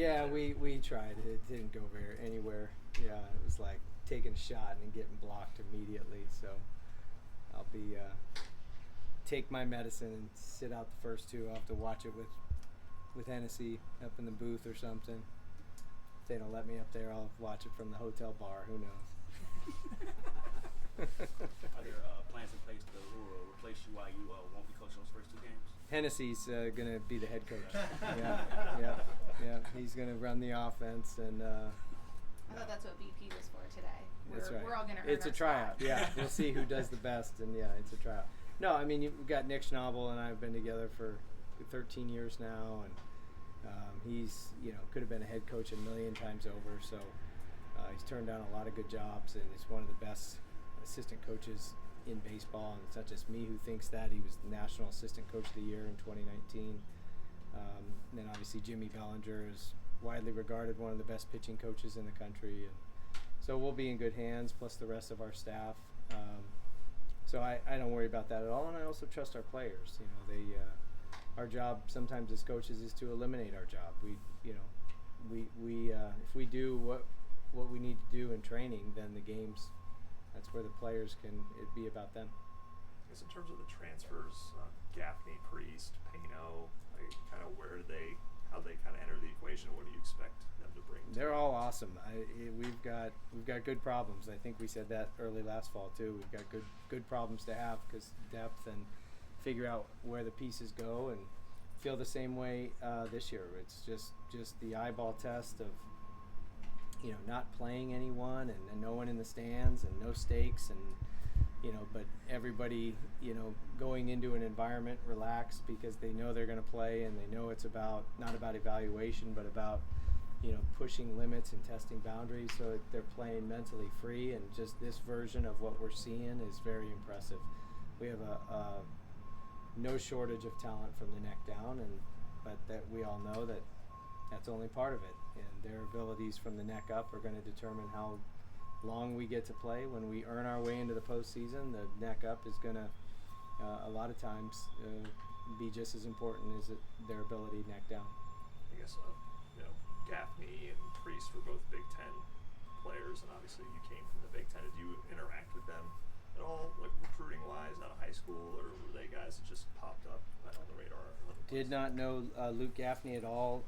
Yeah, we tried. It didn't go anywhere. Yeah, it was like taking a shot and getting blocked immediately. So I'll be take my medicine and sit out the first two. I'll have to watch it with Hennessy up in the booth or something. If they don't let me up there, I'll watch it from the hotel bar. Who knows? Are there plans in place to replace you while you won't be coaching those first two games? Hennessy's going to be the head coach. Yeah. He's going to run the offense, and I thought that's what BP was for today. That's right. We're all going to earn It's our a tryout. spot. Yeah, we'll see who does the best, and yeah, it's a tryout. No, I mean, you've got Nick Schnabel and I have been together for 13 years now, and he's could have been a head coach a million times over. So he's turned down a lot of good jobs, and he's one of the best assistant coaches in baseball. And it's not just me who thinks that. He was the National Assistant Coach of the Year in 2019. And then obviously Jimmy Bellinger is widely regarded one of the best pitching coaches in the country, and so we'll be in good hands, plus the rest of our staff. So I don't worry about that at all, and I also trust our players. Our job sometimes as coaches is to eliminate our job. If we do what we need to do in training, then the games, that's where the players can be about them. I guess in terms of the transfers, Gaffney, Priest, Pano, how they kind of enter the equation? What do you expect them to bring? They're all awesome. We've got good problems. I think we said that early last fall too. We've got good problems to have because depth and figure out where the pieces go, and feel the same way this year. It's just the eyeball test of not playing anyone and no one in the stands and no stakes, and but everybody going into an environment relaxed because they know they're going to play, and they know it's not about evaluation but about pushing limits and testing boundaries, so that they're playing mentally free. And just this version of what we're seeing is very impressive. We have a no shortage of talent from the neck down, but that we all know that that's only part of it, and their abilities from the neck up are going to determine how long we get to play. When we earn our way into the postseason, the neck up is going to a lot of times be just as important as their ability neck down. I guess Gaffney and Priest were both Big Ten players, and obviously you came from the Big Ten. Did you interact with them at all, like recruiting wise, out of high school, or were they guys that just popped up on the radar? Did not know Luke Gaffney at all.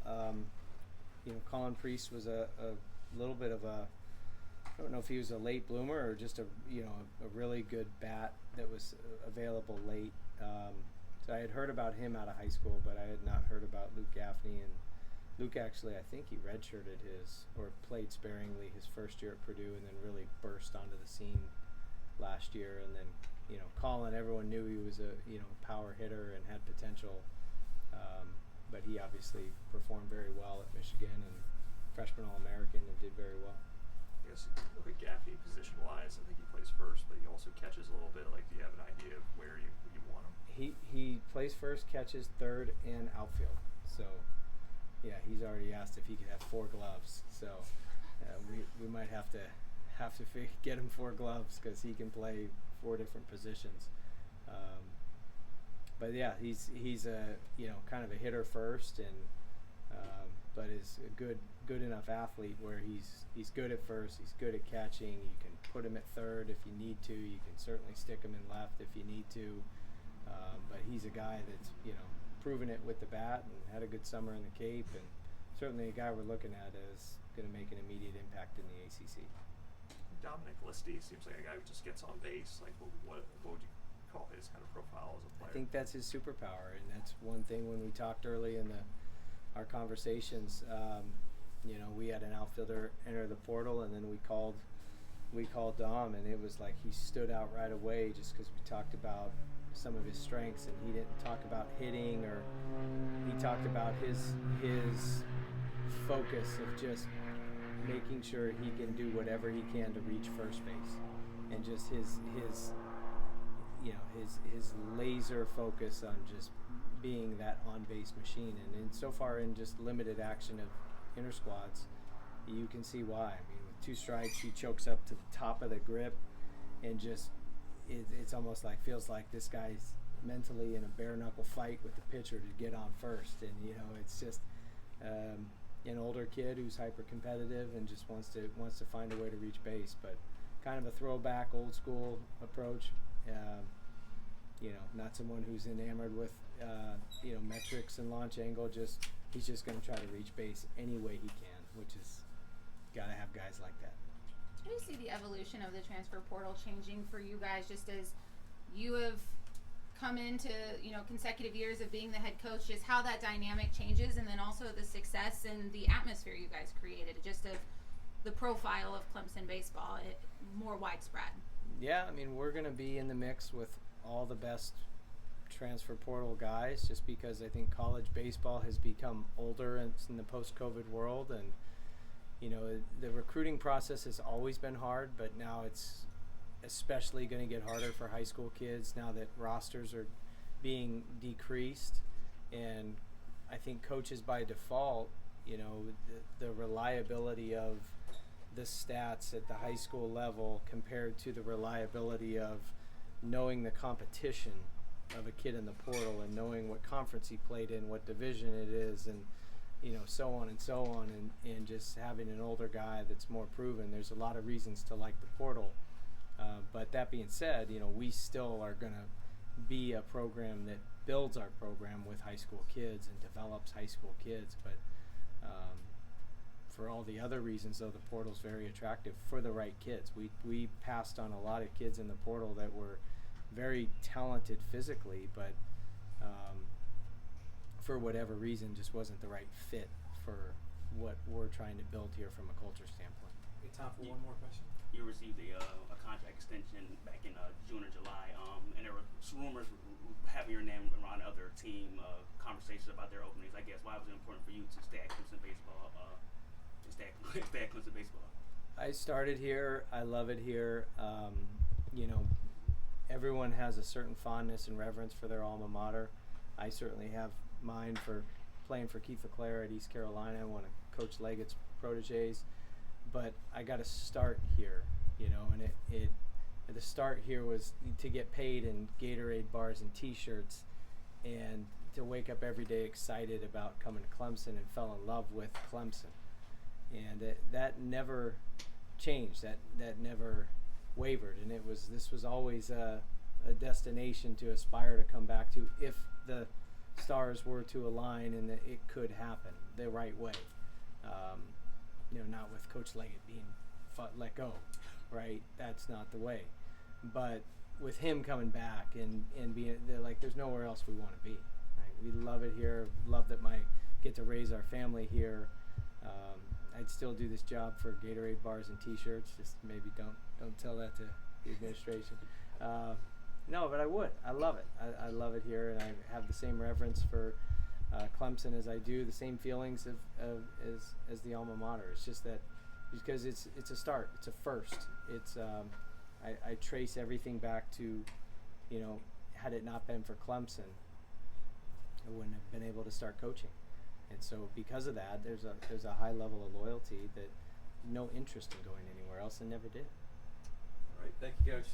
Colin Priest was a little bit of a, I don't know if he was a late bloomer or just a really good bat that was available late. So I had heard about him out of high school, but I had not heard about Luke Gaffney. And Luke actually, I think he redshirted played sparingly his first year at Purdue, and then really burst onto the scene last year. And then Colin, everyone knew he was a power hitter and had potential, but he obviously performed very well at Michigan and freshman All-American and did very well. I guess look at Gaffney position-wise. I think he plays first, but he also catches a little bit. Like, do you have an idea of where you want him? He plays first, catches third, and outfield. So, yeah, he's already asked if he could have 4 gloves. So we might have to get him 4 gloves because he can play 4 different positions. But yeah, he's a kind of a hitter first, and but is a good enough athlete where he's good at first, he's good at catching. You can put him at third if you need to. You can certainly stick him in left if you need to. But he's a guy that's proven it with the bat and had a good summer in the Cape, and certainly a guy we're looking at is going to make an immediate impact in the ACC. Dominic Listy seems like a guy who just gets on base. Like, what would you call his kind of profile as a player? I think that's his superpower, and that's one thing when we talked early in our conversations. We had an outfielder enter the portal, and then we called Dom, and it was like he stood out right away just because we talked about some of his strengths, and he didn't talk about hitting, or he talked about his focus of just making sure he can do whatever he can to reach first base, and just his laser focus on just being that on-base machine. And so far in just limited action of inter-squads, you can see why. I mean, with 2 strikes, he chokes up to the top of the grip, and just it's almost like, feels like this guy's mentally in a bare-knuckle fight with the pitcher to get on first. And it's just an older kid who's hyper competitive and just wants to find a way to reach base, but kind of a throwback, old school approach. Not someone who's enamored with metrics and launch angle. He's just going to try to reach base any way he can, which is got to have guys like that. How do you see the evolution of the transfer portal changing for you guys, just as you have come into consecutive years of being the head coach, just how that dynamic changes, and then also the success and the atmosphere you guys created, just of the profile of Clemson baseball, more widespread? Yeah, I mean, we're going to be in the mix with all the best transfer portal guys, just because I think college baseball has become older in the post-COVID world, and the recruiting process has always been hard, but now it's especially going to get harder for high school kids now that rosters are being decreased. And I think coaches by default, the reliability of the stats at the high school level compared to the reliability of knowing the competition of a kid in the portal and knowing what conference he played in, what division it is, and so on and so on, and just having an older guy that's more proven. There's a lot of reasons to like the portal, but that being said, we still are going to be a program that builds our program with high school kids and develops high school kids. But for all the other reasons, though, the portal's very attractive for the right kids. We passed on a lot of kids in the portal that were very talented physically, but for whatever reason just wasn't the right fit for what we're trying to build here from a culture standpoint. We have time for one more question. You received a contract extension back in June or July, and there were rumors having your name around other team conversations about their openings. I guess, why was it important for you to stay at Clemson baseball? Stay at Clemson baseball. I started here. I love it here. Everyone has a certain fondness and reverence for their alma mater. I certainly have mine for playing for Keith LeClaire at East Carolina, one of Coach Leggett's proteges. But I got to start here, and the start here was to get paid in Gatorade bars and T-shirts, and to wake up every day excited about coming to Clemson, and fell in love with Clemson. And that never changed. That never wavered, and this was always a destination to aspire to come back to if the stars were to align, and that it could happen the right way. Not with Coach Leggett being let go, right? That's not the way. But with him coming back and being there's nowhere else we want to be. Right? We love it here. Love that get to raise our family here. I'd still do this job for Gatorade bars and T-shirts. Just maybe don't tell that to the administration. No, but I would. I love it. I love it here, and I have the same reverence for Clemson as I do the same feelings as the alma mater. It's just that because it's a start. It's a first. It's I trace everything back to, had it not been for Clemson, I wouldn't have been able to start coaching. And so because of that, there's a high level of loyalty that no interest in going anywhere else, and never did. All right, thank you, Coach.